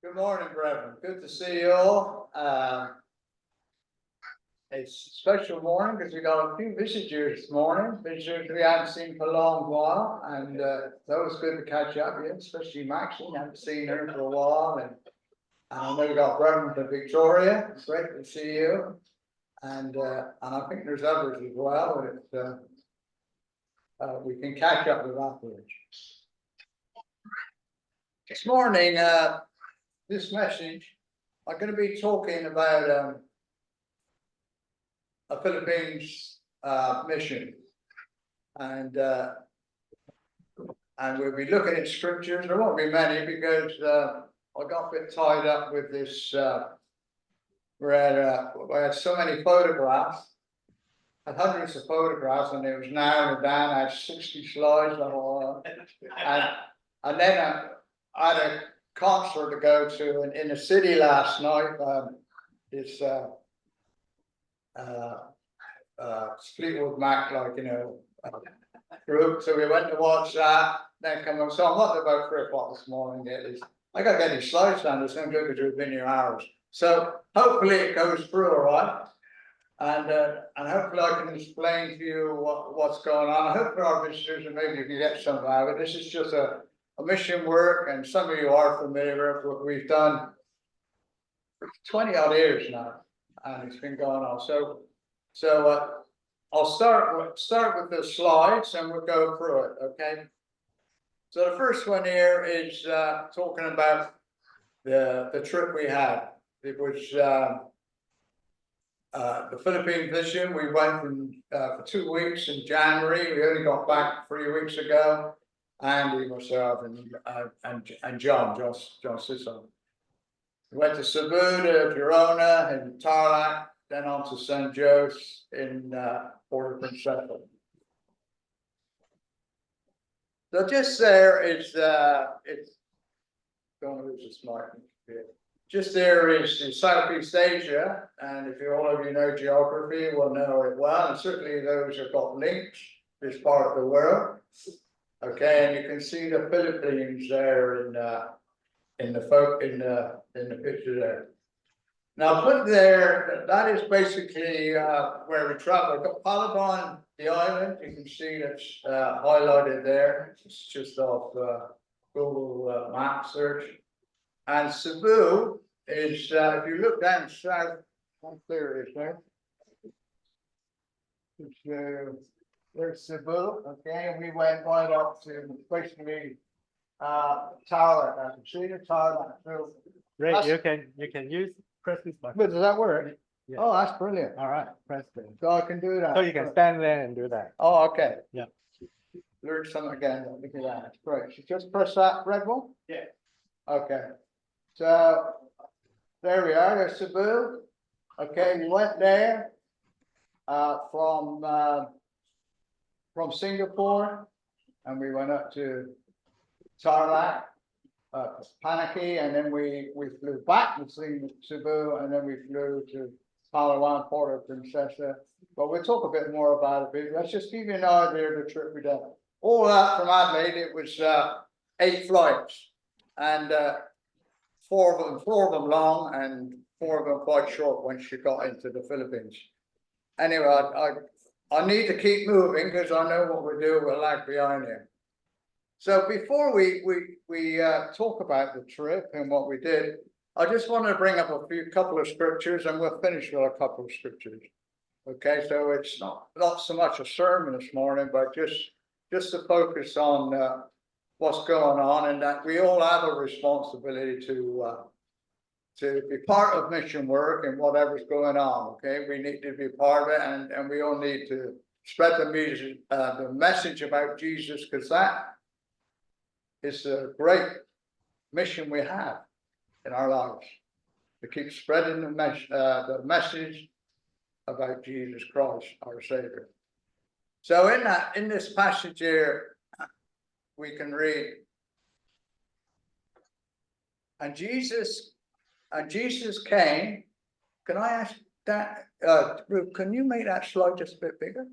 Good morning, brethren. Good to see you all. It's a special morning because we got a few visitors this morning, visitors we haven't seen for a long while, and it's always good to catch up with, especially Maxine. Haven't seen her for a while, and I know we got brethren from Victoria. It's great to see you, and I think there's others as well. We can catch up with afterwards. This morning, this message, I'm going to be talking about a Philippines mission, and we'll be looking at scriptures. There won't be many because I got a bit tied up with this. We had so many photographs, had hundreds of photographs, and it was narrowed down. I had 60 slides, and then I had a concert to go to in the city last night. This Fleetwood Mac, group. So we went to watch that. Then come on. So I'm up about 3 o'clock this morning. I got to get these slides done. It's no good because we've been here hours. So hopefully it goes through all right. And hopefully I can explain to you what's going on. I hope for our visitors and maybe you can get some out of it. This is just a mission work, and some of you are familiar with what we've done for 20 odd years now, and it's been going on. So I'll start with the slides and we'll go through it. Okay. So the first one here is talking about the trip we had. It was the Philippine mission. We went for 2 weeks in January. We only got back 3 weeks ago. Andy, myself, and John Sisson. We went to Cebu, to Verona, and Tarlac, then on to St. Joe's in Port Princesa. So just there is it's don't lose a smart. Just there is Southeast Asia, and if all of you know geography, will know it well, and certainly those who've got links this part of the world. Okay, and you can see the Philippines there in the picture there. Now, put there, that is basically where we travel. We've got Palawan, the island. You can see that's highlighted there. It's just off Google map search. And Cebu is, if you look down south, how clear it is there? There's Cebu, okay, and we went right up to basically Tarlac. See the Tarlac. Ray, you can use press this button. But does that work? Yeah. Oh, that's brilliant. All right, press it. So I can do that. So you can stand there and do that. Oh, okay. Yeah. Learn something again. Look at that. That's great. So just press that red one? Yeah. Okay. So there we are. There's Cebu. Okay, we went there from Singapore, and we went up to Tarlac, Panaki, and then we flew back to Cebu, and then we flew to Palawan, Port Princesa. But we'll talk a bit more about it. Let's just give you an idea of the trip we did. All that from Adelaide, it was 8 flights, and 4 of them long, and 4 of them quite short once you got into the Philippines. Anyway, I need to keep moving because I know what we do. We're lag behind here. So before we talk about the trip and what we did, I just want to bring up a couple of scriptures, and we'll finish with a couple of scriptures. Okay, so it's not so much a sermon this morning, but just to focus on what's going on, and that we all have a responsibility to be part of mission work and whatever's going on. Okay, we need to be part of it, and we all need to spread the message about Jesus, because that is a great mission we have in our lives, to keep spreading the message about Jesus Christ, our Savior. So in this passage here, we can read, and Jesus came. Can I ask that, Ruth, can you make that slide just a bit bigger?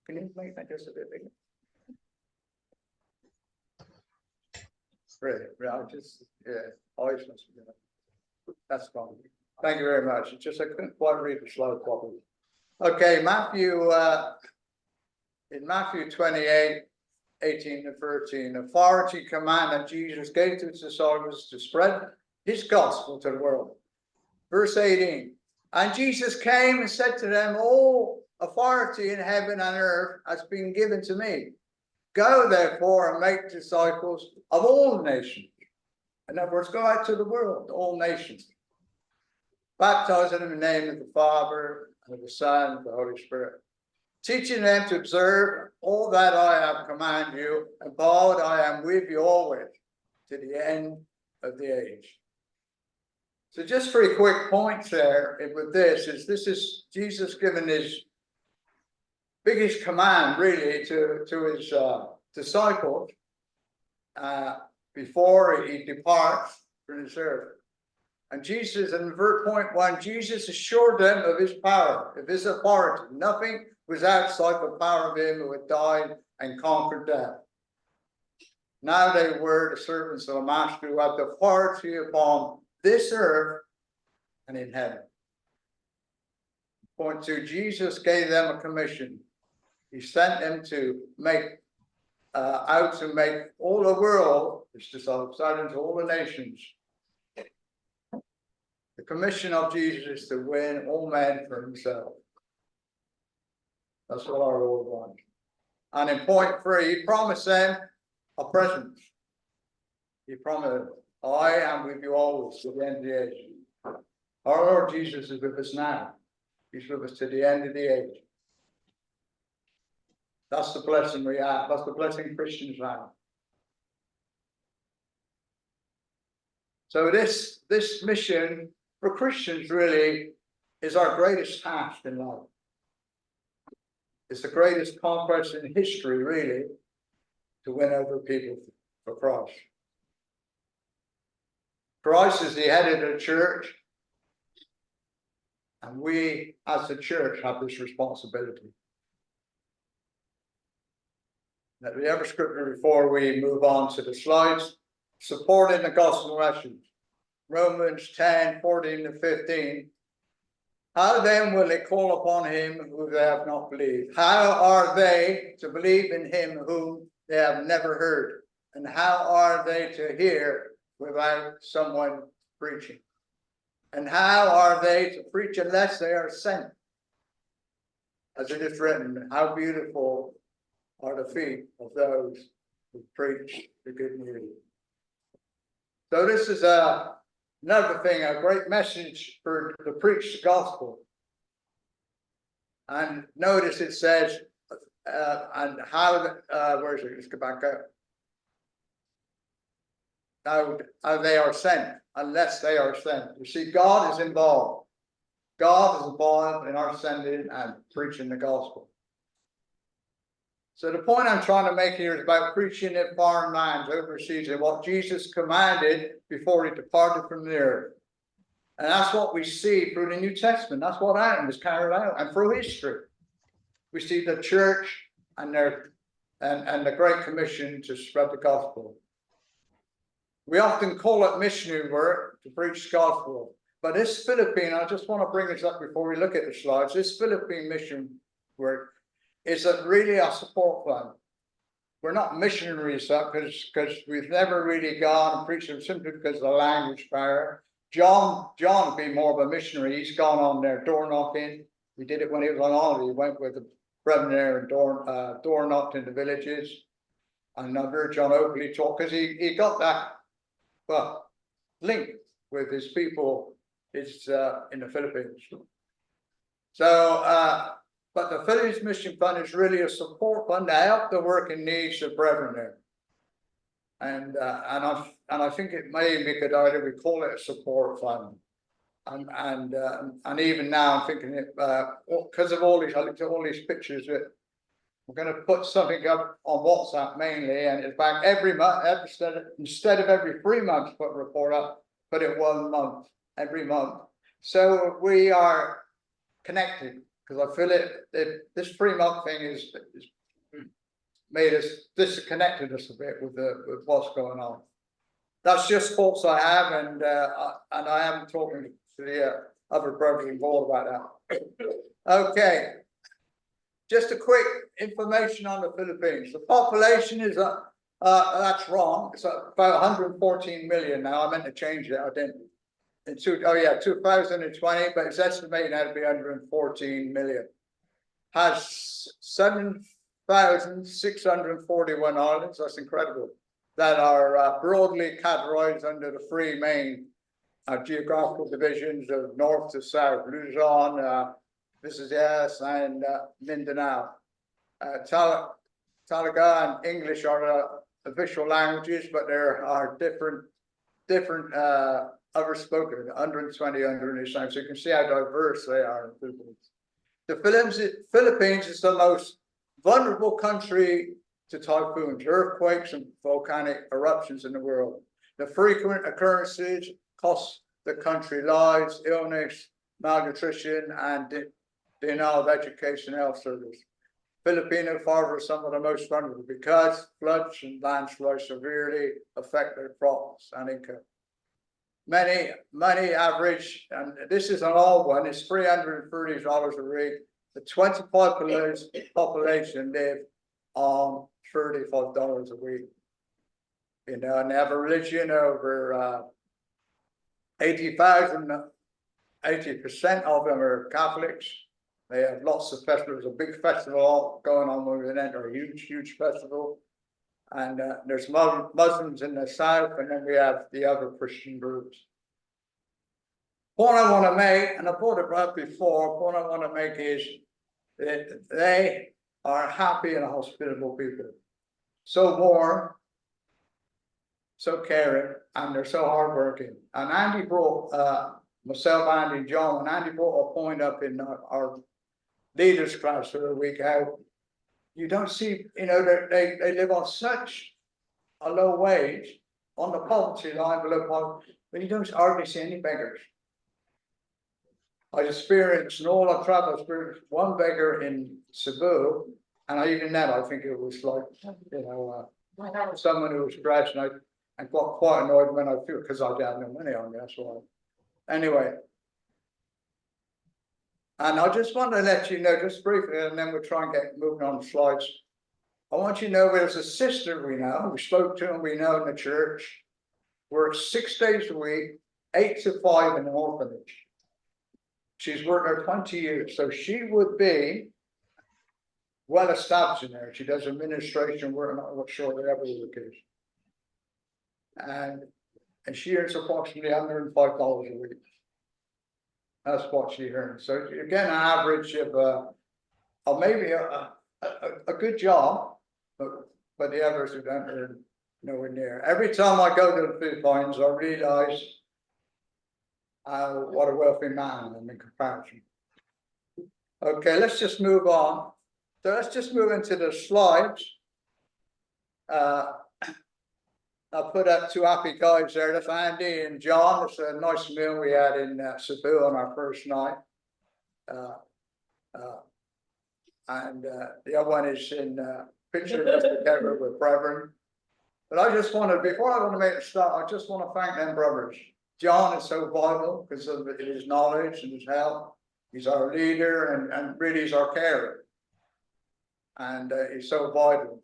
Can you make that just a bit bigger? Great. I'll just, yeah, Voice must be good. That's fine. Thank you very much. It's just I couldn't quite read the slide properly. Okay, in Matthew 28, 18 to 13, authority command that Jesus gave to his disciples to spread his gospel to the world. Verse 18, and Jesus came and said to them, all authority in heaven and earth has been given to me. Go therefore and make disciples of all nations. In other words, go out to the world, all nations. Baptizing them in the name of the Father, and of the Son, and of the Holy Spirit. Teaching them to observe all that I have commanded you, and behold, I am with you always to the end of the age. So just 3 quick points there with this is Jesus giving his biggest command really to his disciples before he departs from this earth. And Jesus, in verse point 1, Jesus assured them of his power, of his authority. Nothing was outside the power of him who had died and conquered death. Now they were the servants of the Master who had the authority upon this earth and in heaven. Point 2, Jesus gave them a commission. He sent them to make all the world, his disciples, out into all the nations. The commission of Jesus is to win all men for himself. That's what our Lord wants. And in point 3, he promised them a presence. He promised, I am with you always to the end of the age. Our Lord Jesus is with us now. He's with us to the end of the age. That's the blessing we have. That's the blessing Christians have. So this mission for Christians really is our greatest task in life. It's the greatest conquest in history, really, to win over people for Christ. Christ is the head of the church, and we, as the church, have this responsibility. Now, the other scripture before we move on to the slides, supporting the gospel message. Romans 10, 14 to 15. How then will they call upon him who they have not believed? How are they to believe in him whom they have never heard? And how are they to hear without someone preaching? And how are they to preach unless they are sent? As it is written, how beautiful are the feet of those who preach the good news. So this is another thing, a great message to preach the gospel. And notice it says, and how, where is it? Let's go back up. How they are sent, unless they are sent. You see, God is involved. God is involved in our sending and preaching the gospel. So the point I'm trying to make here is about preaching in foreign lands, overseas, and what Jesus commanded before he departed from the earth. And that's what we see through the New Testament. That's what happened, is carried out. And through history, we see the church and the Great Commission to spread the gospel. We often call it missionary work to preach the gospel. But this Philippine, I just want to bring this up before we look at the slides. This Philippine mission work is really a support fund. We're not missionaries because we've never really gone and preached them simply because of the language barrier. John would be more of a missionary. He's gone on there door knocking. He did it when he was on holiday. He went with the brethren there and door knocked in the villages. And I've heard John openly talk because he got that link with his people in the Philippines. So but the Philippines Mission Fund is really a support fund to help the working needs of brethren there. And I think it may be a good idea we call it a support fund. And even now I'm thinking it because of all these, I looked at all these pictures that we're going to put something up on WhatsApp mainly, and it's back every month, instead of every 3 months put a report up, put it 1 month, every month. So we are connected. Because I feel this 3 month thing is made us disconnected us a bit with what's going on. that's just thoughts I have, and I am talking to the other brothers involved about that. Okay. Just a quick information on the Philippines. The population is that's wrong. It's about 114 million now. I meant to change it. I didn't. In 2020, but it's estimated now to be 114 million. Has 7,641 islands. That's incredible. That are broadly categorized under the three main geographical divisions of north to south: Luzon, Visayas, and Mindanao. Talaga and English are official languages, but there are different other spoken, 120 under the same. So you can see how diverse they are. The Philippines is the most vulnerable country to typhoons, earthquakes, and volcanic eruptions in the world. The frequent occurrences cost the country lives, illness, malnutrition, and denial of education and health service. Filipino farmers are some of the most vulnerable because floods and landslides severely affect their crops and income. Many average, and this is an old one, it's $330 a week. The 25% population live on $35 a week. You know, and they have a religion over 80% of them are Catholics. They have lots of festivals, a big festival going on with an or a huge festival. And there's Muslims in the south, and then we have the other Christian groups. Point I want to make, and I brought it up before, point I want to make is that they are happy and hospitable people. So warm, so caring, and they're so hardworking. And Andy brought, myself, Andy, John, and Andy brought a point up in our leaders class for the week out. You don't see, you know, they live on such a low wage, on the poverty line, below poverty, but you don't hardly see any beggars. I experienced, in all I travel, I experienced one beggar in Cebu, and even then, I think it was like, you know, someone who was scratching, and got quite annoyed when I feel, because I didn't have no money on me, that's why. Anyway. And I just want to let you know, just briefly, and then we'll try and get moving on the slides. I want you to know there's a sister we know, we spoke to and we know in the church, works 6 days a week, 8 to 5 in an orphanage. She's worked there 20 years, so she would be well established in there. She does administration work, I'm not sure whatever the work is. And she earns approximately $105 a week. That's what she earns. So again, an average of maybe a good job, but the others who don't earn nowhere near. Every time I go to the Philippines, I realize what a wealthy man I am in comparison. Okay, let's just move on. So let's just move into the slides. I put up 2 happy guys there. That's Andy and John. It's a nice meal we had in Cebu on our first night. And the other one is in picture together with brethren. But I just wanted, before I want to make a start, I just want to thank them brothers. John is so vital because of his knowledge and his help. He's our leader and really he's our carer. And he's so vital.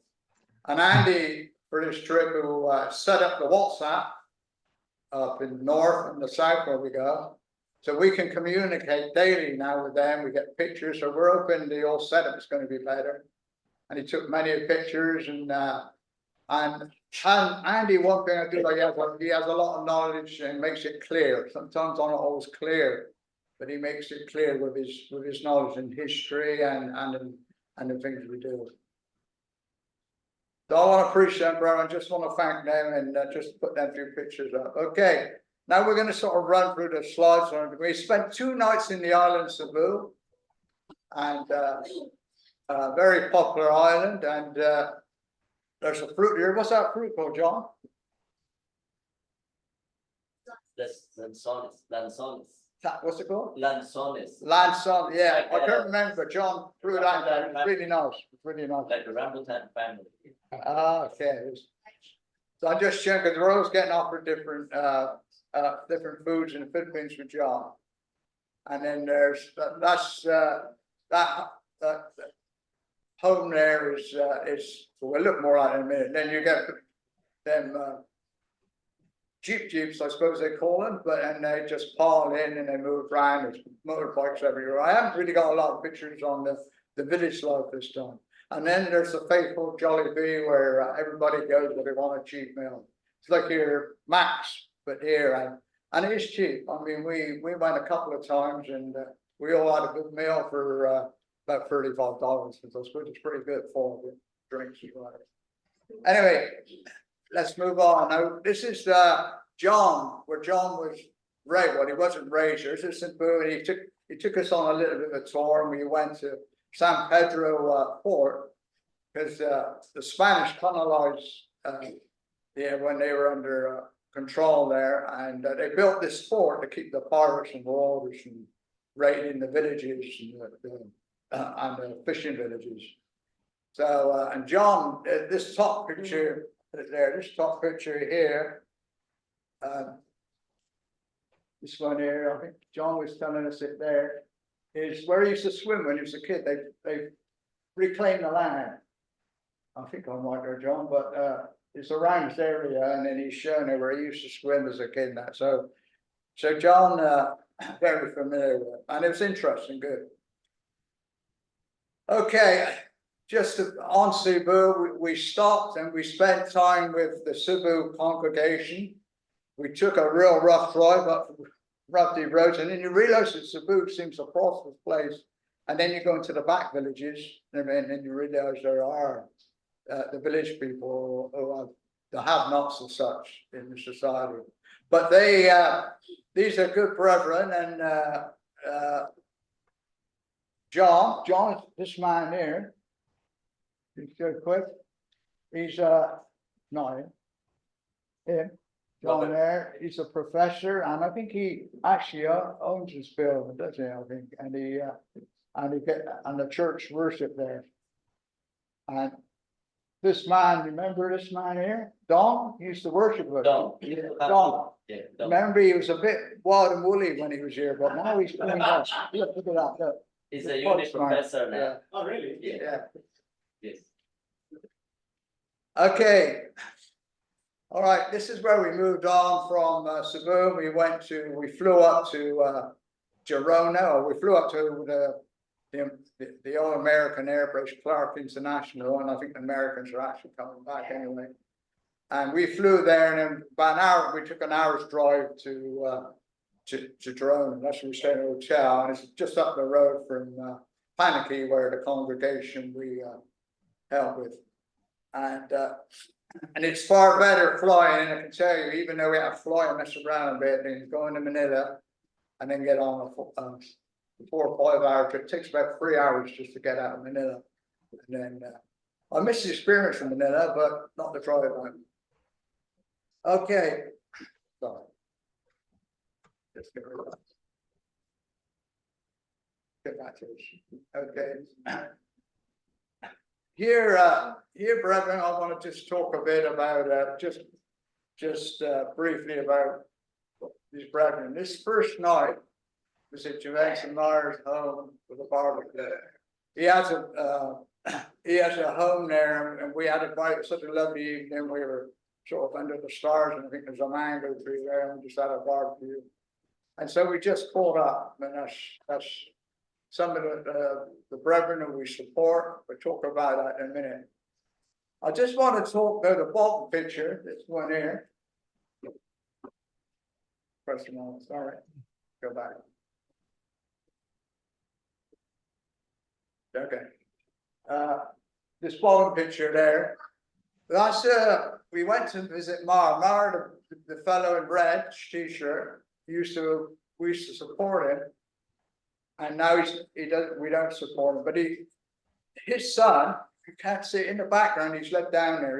And Andy, for this trip, who set up the WhatsApp up in the north and the south where we go. So we can communicate daily now with them. We get pictures. So we're hoping the whole setup is going to be better. And he took many pictures and Andy, one thing I do like, he has a lot of knowledge and makes it clear. Sometimes I'm not always clear, but he makes it clear with his knowledge and history and the things we do. So I want to appreciate them, brother. I just want to thank them and just put them few pictures up. Okay, now we're going to sort of run through the slides. We spent 2 nights in the island Cebu, and very popular island. And there's a fruit here. What's that fruit called, John? Lanzones. What's it called? Lanzones. Lanson, yeah. Like, I can't remember. John threw it out there. It's really nice. It's really nice. Like the rambutan family. Ah, okay. So I just checked because we're always getting offered different foods in the Philippines with John. And then there's that home there is we'll look more at it in a minute. Then you get them jeeps, I suppose they call them, and they just pile in and they move around. There's motorbikes everywhere. I haven't really got a lot of pictures on the village life this time. And then there's the faithful Jollibee where everybody goes where they want a cheap meal. It's like your Max, but here, and it is cheap. I mean, we went a couple of times and we all had a good meal for about $35. So I suppose it's pretty good for the drinks as well. Anyway, let's move on. Now, this is John, where John was Ray. Well, he wasn't Ray Chivers. This is Cebu, and he took us on a little bit of a tour, and we went to San Pedro port because the Spanish colonized when they were under control there, and they built this fort to keep the pirates and marauders from raiding the villages and the fishing villages. So, and John, this top picture there, this top picture here, this one here, I think John was telling us it there, is where he used to swim when he was a kid. They reclaimed the land. I think I'm right there, John, but it's around this area, and then he's showing it where he used to swim as a kid and that. So John, very familiar with it, and it was interesting, good. Okay, just on Cebu, we stopped and we spent time with the Cebu congregation. We took a real rough drive up roughy roads, and then you realize that Cebu seems a prosperous place, and then you go into the back villages, and then you realize there are the village people who are the have-nots and such in the society. But they, these are good brethren, and John, this man here, he's good quick. He's not him. John there, he's a professor, and I think he actually owns his building, doesn't he? I think, and the church worship there. And this man, remember this man here, Don? He used to worship with Don. Don. Yeah, Remember, he was a bit wild and woolly when he was here, but now he's cleaned up. Look at that. Look. He's a uni professor now. Yeah. Oh, really? Yeah. Yes. Okay. All right, this is where we moved on from Cebu. We flew up to Girona, or we flew up to the old American airbase, Clark International, and I think the Americans are actually coming back anyway. And we flew there, and then about an hour, we took an hour's drive to Girona. That's where we stayed in a hotel, and it's just up the road from Paniqui, where the congregation we held with. And it's far better flying, and I can tell you, even though we have to fly and mess around a bit, and go into Manila and then get on a 4 or 5 hour trip. It takes about 3 hours just to get out of Manila. And then I miss the experience in Manila, but not the drive home. Okay. Sorry. Let's get rid of that. Get back to this. Okay. Here, brethren, I want to just talk a bit about just briefly about these brethren. This first night was at James and Myers' home with a barbecue. He has a home there, and we had such a lovely evening. We were sort of under the stars, and I think there's a mango tree there, and we just had a barbecue. And so we just caught up, and that's some of the brethren who we support. We'll talk about that in a minute. I just want to talk about the bottom picture, this one here. Press them on, sorry. Go back. Okay. This bottom picture there. That's we went to visit Mar, the fellow in red t-shirt. We used to support him. And now we don't support him, but his son, you can't see it in the background, he's left down there.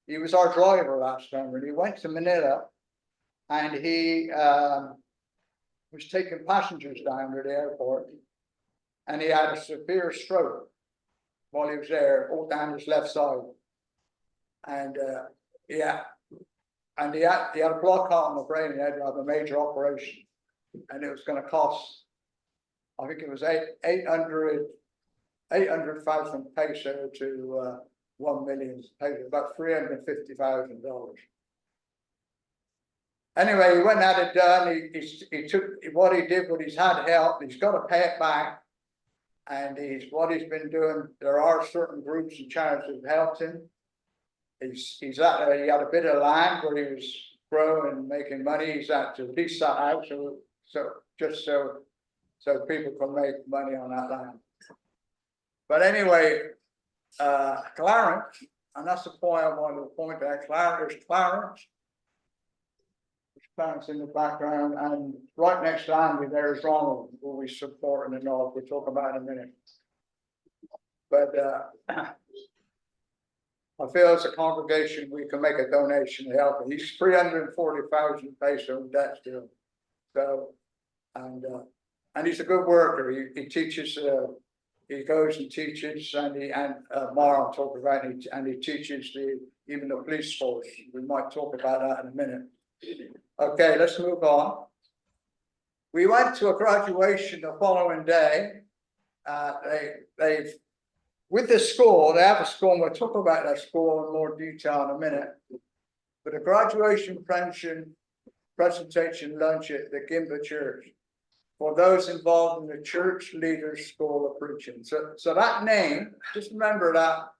He was our driver last summer, and he went to Manila, and he was taking passengers down to the airport, and he had a severe stroke while he was there, all down his left side. And Yeah. And he had a block on the brain, he had to have a major operation. And it was gonna cost, I think it was 800,000 peso to 1 million peso, about $350,000. Anyway, he went and had it done. He took what he did, what he's had help, he's got to pay it back. And what he's been doing, there are certain groups and charities that have helped him. He had a bit of land where he was growing and making money. He's had to lease that out so people can make money on that land. But anyway, Clarence, and that's the point I wanted to point out. There's Clarence in the background, and right next to Andy there's Ronald, who we support in the north. We'll talk about in a minute. But I feel as a congregation we can make a donation to help him. He's 340,000 peso in debt still. So and he's a good worker. He teaches. He goes and teaches, and Mara will talk about it, and he teaches even the police force. We might talk about that in a minute. Okay, let's move on. We went to a graduation the following day. With the school, they have a school, and we'll talk about that school in more detail in a minute. But a graduation presentation lunch at the Gimba Church for those involved in the Church Leaders School of Preaching. So that name, just remember that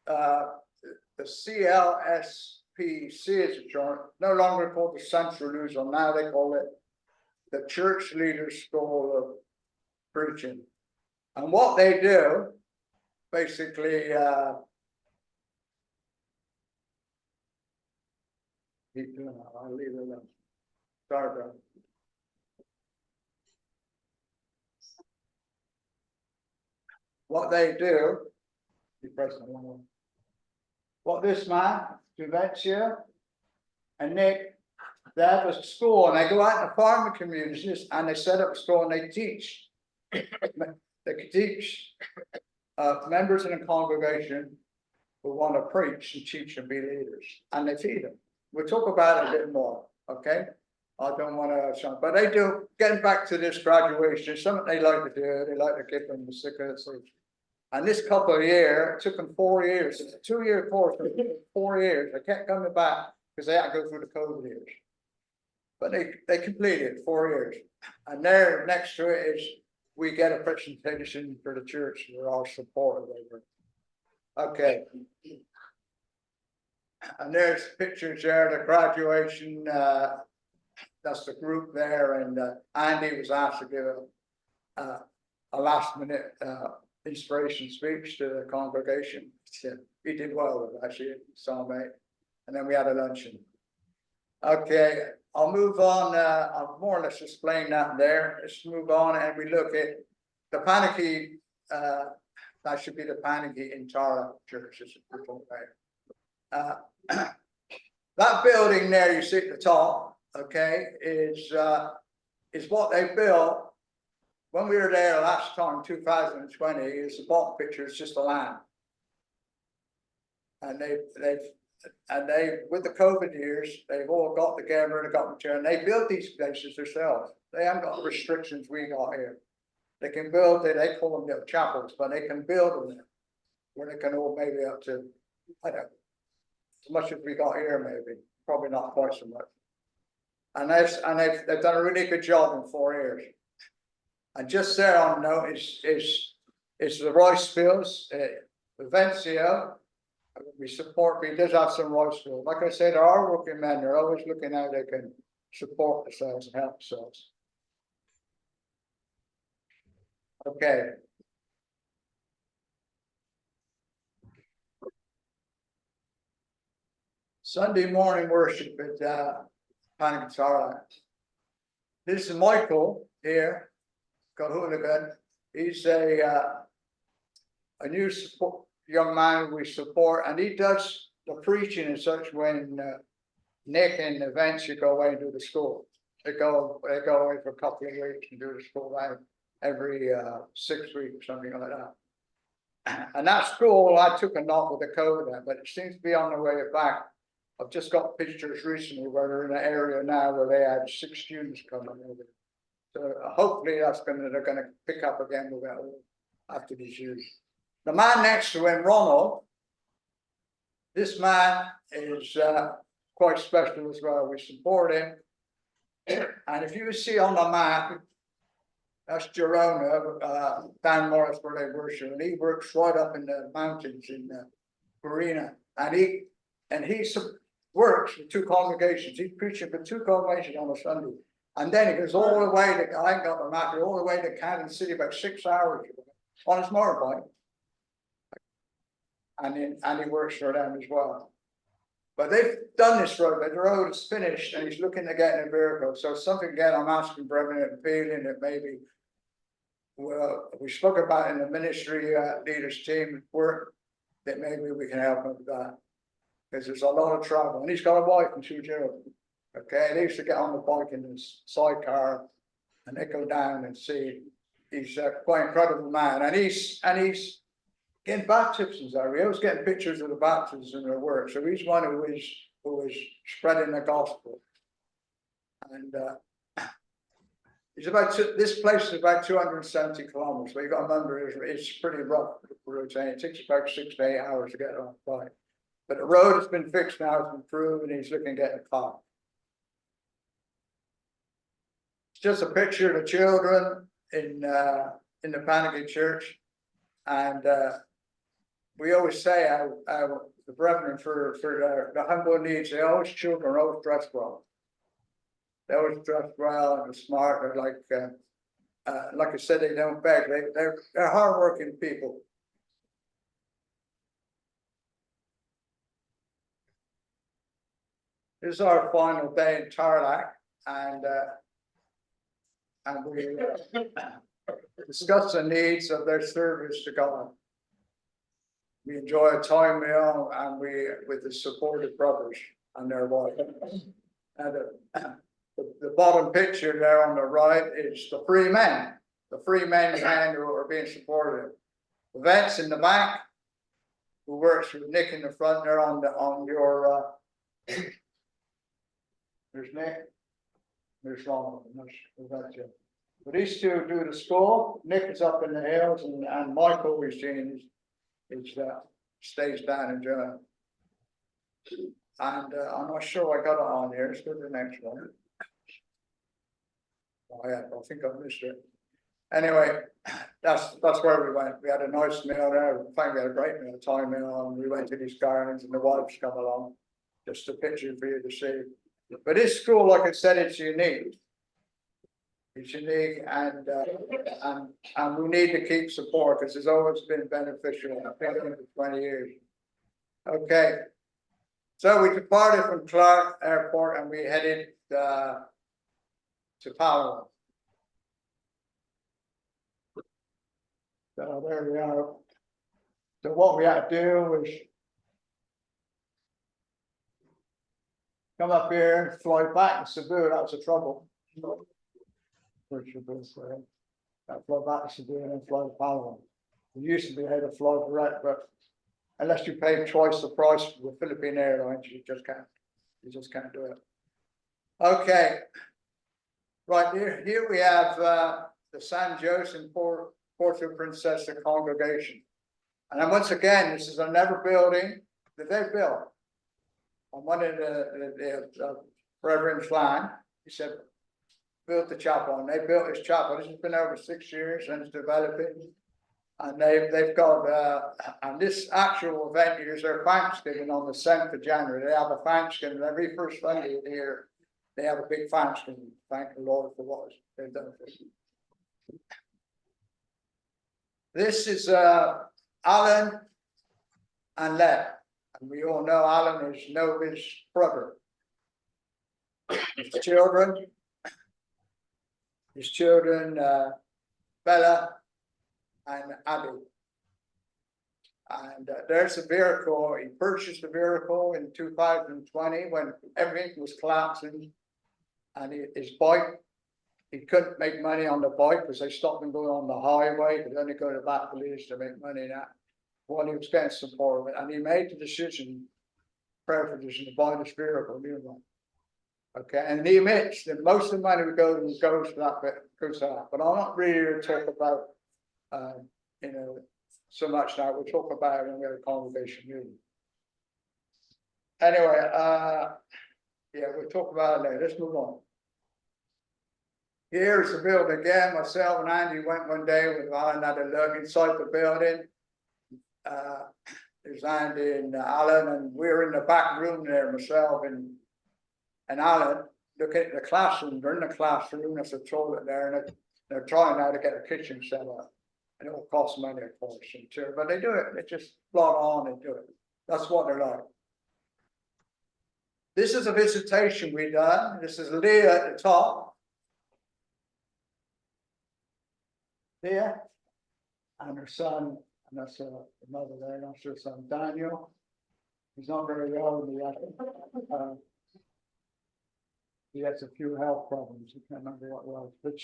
the CLSPC is a joint, no longer called the Central Luzon, now they call it the Church Leaders School of Preaching. And what they do, basically, keep doing that, I'll leave it alone. Sorry, bro. What they do, you press the wrong one. What this man, Juvencio, and Nick, they have a school, and they go out in the farming communities, and they set up a school, and they teach. They teach members in the congregation who want to preach and teach and be leaders, and they feed them. We'll talk about it a bit more, okay? I don't want to, but they do. Getting back to this graduation, something they like to do. They like to give them the secrets. And this couple of years, it took them 4 years. It's a 2-year course, but it took them 4 years. They kept coming back because they had to go through the COVID years. But they completed 4 years. And there next to it is, we get a presentation for the church. We're all supportive of it. Okay. And there's pictures there, the graduation. That's the group there. And Andy was asked to give a last minute inspiration speech to the congregation. He did well with it, actually, soulmate. And then we had a luncheon. Okay, I'll move on. I'll more or less explain that there. Let's move on and we look at the Panicky. That should be the Panicky in Tara Church. That building there you see at the top, okay, is what they built. When we were there last time, 2020, it's the bottom picture, it's just the land. And they with the COVID years, they've all got together and got material, and they built these places themselves. They haven't got the restrictions we got here. They can build it, they call them little chapels, but they can build them there, where they can all maybe up to, I don't know, as much as we got here maybe, probably not quite so much. And they've done a really good job in 4 years. And just there on note is the rice fields, Vivencio. We support, he does have some rice fields. Like I said, there are working men, they're always looking how they can support themselves and help themselves. Okay. Sunday morning worship at Panagantara. This is Michael here, Kahooligan. He's a new young man we support, and he does the preaching and such when Nick and Vince go away and do the school. They go away for a couple of weeks and do the school out every 6 weeks or something like that. And that school, I took a knock with the COVID, but it seems to be on the way back. I've just got pictures recently where they're in an area now where they had 6 students coming over. So hopefully they're gonna pick up again with that after these years. The man next to him, Ronald, this man is quite special as well. We support him. And if you see on the map, that's Girona, Dan Morris where they worship, and he works right up in the mountains in Farina. And he works with 2 congregations. He's preaching for 2 congregations on a Sunday. And then he goes all the way to, I ain't got the map, all the way to Kansas City, about 6 hours on his motorbike. And he works for them as well. But they've done this road, but the road is finished and he's looking to get in a vehicle. So something again, I'm asking Brethren and feeling that maybe, well, we spoke about in the ministry leaders team work, that maybe we can help him with that. Because there's a lot of travel, and he's got a wife and 2 children. Okay, they used to get on the bike in his sidecar and they go down and see. He's quite an incredible man, and he's getting baptisms there. He was getting pictures of the baptisms in their work. So he's one who is spreading the gospel. And this place is about 270 kilometers. So you got to remember it's pretty rough routine. It takes about 6 to 8 hours to get on the bike. But the road has been fixed now, it's improved, and he's looking to get a car. It's just a picture of the children in the Panicky Church. And we always say how the brethren for the humble needs, children are always dressed well. They always dressed well and smart. They're like I said, they don't beg. They're hardworking people. This is our final day in Tarlac, and we discuss the needs of their service to God. We enjoy a time meal, and with the support of brothers and their wives. And the bottom picture there on the right is the 3 men. The 3 men who are being supported. The vet's in the back, who works with Nick in the front there on your. There's Nick, there's Ronald, that's it. But these 2 do the school. Nick is up in the hills, and Michael we've seen stays down in Germany. And I'm not sure I got it on here. Let's go to the next one. Oh yeah, I think I missed it. Anyway, that's where we went. We had a nice meal there. I think we had a great meal, a Thai meal, and we went to these gardens, and the wives come along. Just a picture for you to see. But this school, like I said, it's unique. It's unique, and we need to keep support because it's always been beneficial. I've been doing it for 20 years. Okay, so we departed from Clark Airport and we headed to Palo. So there we are. So what we had to do was come up here, fly back to Cebu. That was the trouble. Fly back to Cebu and then fly to Palawan. We used to be able to fly direct, but unless you pay twice the price for the Philippine Airlines, you just can't do it. Okay, right here we have the San Jose and Puerto Princesa congregation, and then once again, this is another building that they built on one of the Reverend's land. He said, built the chapel, and they built this chapel. This has been over 6 years and it's developing. And they've got and this actual event here is their Thanksgiving on the 7th of January. They have a Thanksgiving every first Sunday of the year. They have a big Thanksgiving. Thank the Lord for what they've done for us. This is Alan and Lev. And we all know Alan is Nova's brother. His children, Bella and Abby. And there's a vehicle. He purchased a vehicle in 2020 when everything was collapsing. And his bike, he couldn't make money on the bike because they stopped him going on the highway. They only go to back police to make money now. Well, he was getting support of it. And he made the decision prayer physician by the Spirit will do that. Okay, and he admits that most of the money goes to that bit, goes to that. But I'm not really here to talk about, you know, so much now. We'll talk about it when we have a congregation meeting. Anyway, yeah, we'll talk about it later. Let's move on. Here's the building again. Myself and Andy went one day with Alan had a look inside the building. There's Andy and Alan, and we're in the back room there, myself and Alan, looking at the classroom. They're in the classroom, there's a toilet there, and they're trying now to get a kitchen set up. And it will cost money, of course, but they do it. They just plod on and do it. That's what they're like. This is a visitation we done. This is Leah at the top. Leah and her son, and that's the mother there, that's her son Daniel. He's not very old yet. He has a few health problems. I can't remember what it was. But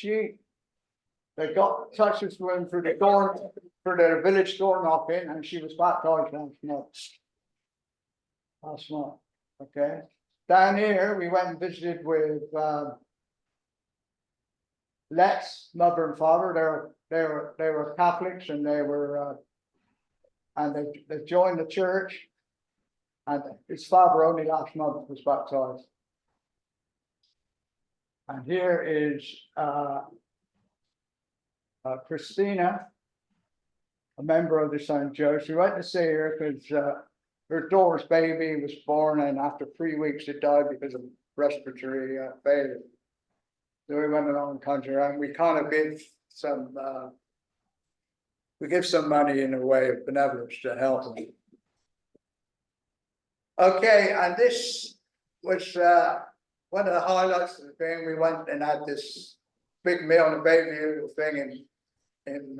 they got touches with him through the door, for the village door knocking, and she was baptized last month. Okay. Down here, we went and visited with Let's mother and father. They were Catholics, and they were and they joined the church. And his father only last month was baptized. And here is Christina, a member of the St. Joe's. We went to see her because her daughter's baby was born, and after 3 weeks it died because of respiratory failure. So we went along and conjured her, and we kind of give some money in a way of benevolence to help them. Okay, and this was one of the highlights of the thing. We went and had this big meal in the Bayview thing in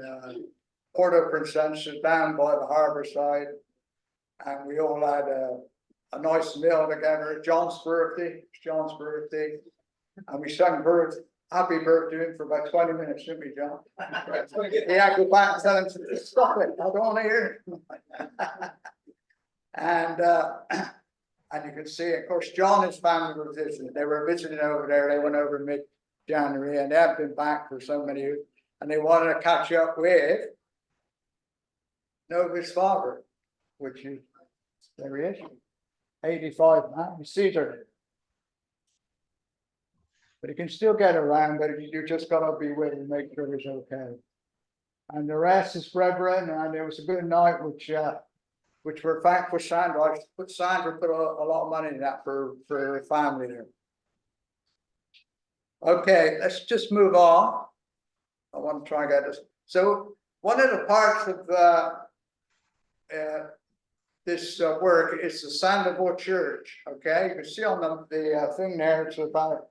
Port-au-Prince, down by the harbour side, and we all had a nice meal together. John's birthday, and we sang happy birthday to him for about 20 minutes, didn't we, John? Yeah, I go back and tell him to stop it. I don't want to hear it. And you can see, of course, John and his family were visiting. They were visiting over there. They went over mid-January, and they haven't been back for so many years. And they wanted to catch up with Nova's father, which is, there he is, 85 now. He's Caesar. But he can still get around, but you just got to be with him and make sure he's okay. And the rest is brethren, and it was a good night, which we're thankful for Sandra. Sandra put a lot of money in that for her family there. Okay, let's just move on. I want to try and get this. So one of the parts of this work is the Sandoval Church. Okay, you can see on the thing there, it's about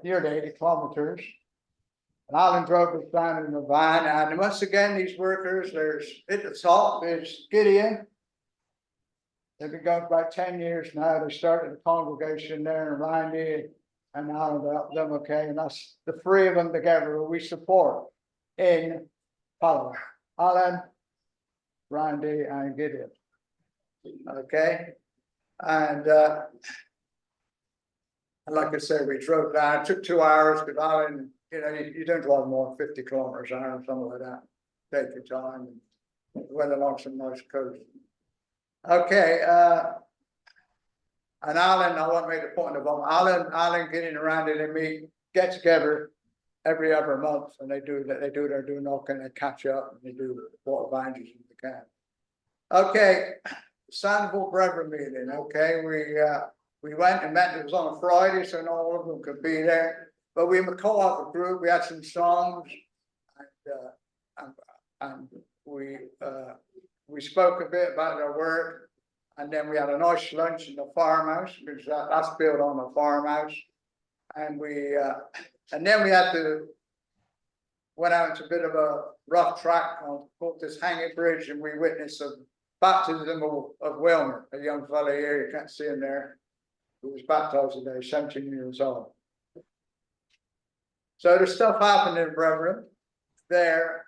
nearly 80 kilometers. And Alan drove us down in the van, and once again, these workers, there's at the top is Gideon. They've been going for about 10 years now. They started a congregation there in Randy, and Alan helped them, okay, and that's the three of them together who we support in Colorado. Alan, Randy, and Gideon. Okay, and like I said, we drove down. It took 2 hours because Alan, you know, you don't drive more than 50 kilometers an hour or something like that. Take your time and went along some nice coast. Okay, and Alan, I want to make a point about Alan getting around it, and get together every other month, and they do their knocking and catch up, and they do what advantages they can. Okay, Sandoval Brethren meeting. Okay, we went and met. It was on a Friday, so not all of them could be there. But we co-op a group. We had some songs, and we spoke a bit about our work, and then we had a nice lunch in the farmhouse because that's built on a farmhouse, and then we went out into a bit of a rough track on this hanging bridge, and we witnessed a baptism of Wilmer, a young fellow here. You can't see him there, who was baptized today, 17 years old. So there's stuff happening, brethren, there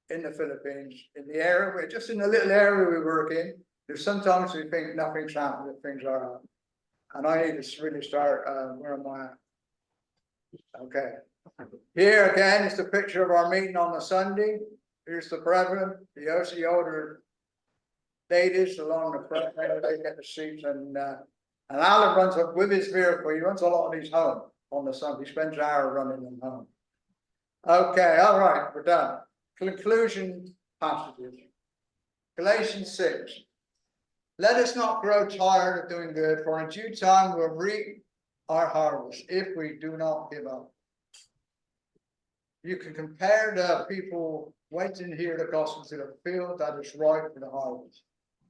in the Philippines, in the area, just in the little area we work in. Because sometimes we think nothing's happening, things are happening. And I need to really start, where am I at? Okay. Here again is the picture of our meeting on the Sunday. Here's the brethren, the older ladies along the front, they get the seats, and Alan runs up with his vehicle. He runs a lot of these home on the Sunday. He spends an hour running them home. Okay, all right, we're done. Conclusion passages. Galatians 6. Let us not grow tired of doing good, for in due time we'll reap our harvest if we do not give up. You can compare the people waiting to hear the gospel to the field that is ripe for the harvest.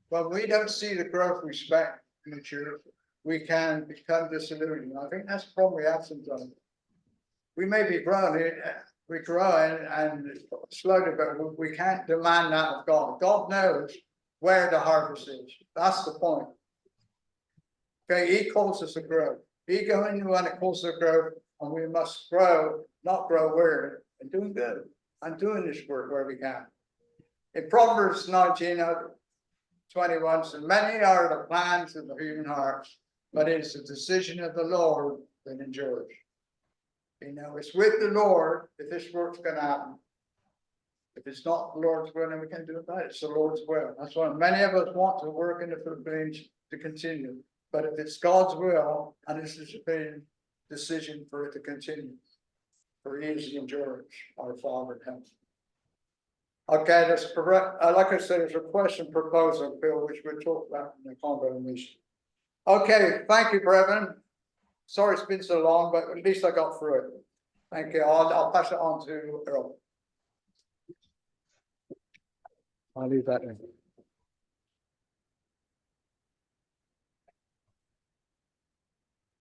When we don't see the growth we expect in the church, we can become disillusioned. I think that's probably absent of it. We may be growing, we grow and slowly, but we can't demand that of God. God knows where the harvest is. That's the point. Okay, he calls us to grow. He going to want to calls us to grow, and we must grow, not grow weary, and doing good, and doing this work where we can. In Proverbs 19:21, so many are the plans of the human hearts, but it is the decision of the Lord that endures. You know, it's with the Lord if this work's going to happen. If it's not the Lord's will, then we can't do it about it. It's the Lord's will. That's why many of us want to work in the Philippines to continue. But if it's God's will, and this is a decision for it to continue, for He is the endurance, our Father in heaven. Okay, that's correct. Like I said, there's a question proposal, Bill, which we'll talk about in the combo mission. Okay, thank you, brethren. Sorry it's been so long, but at least I got through it. Thank you. I'll pass it on to Earl. I'll leave that in.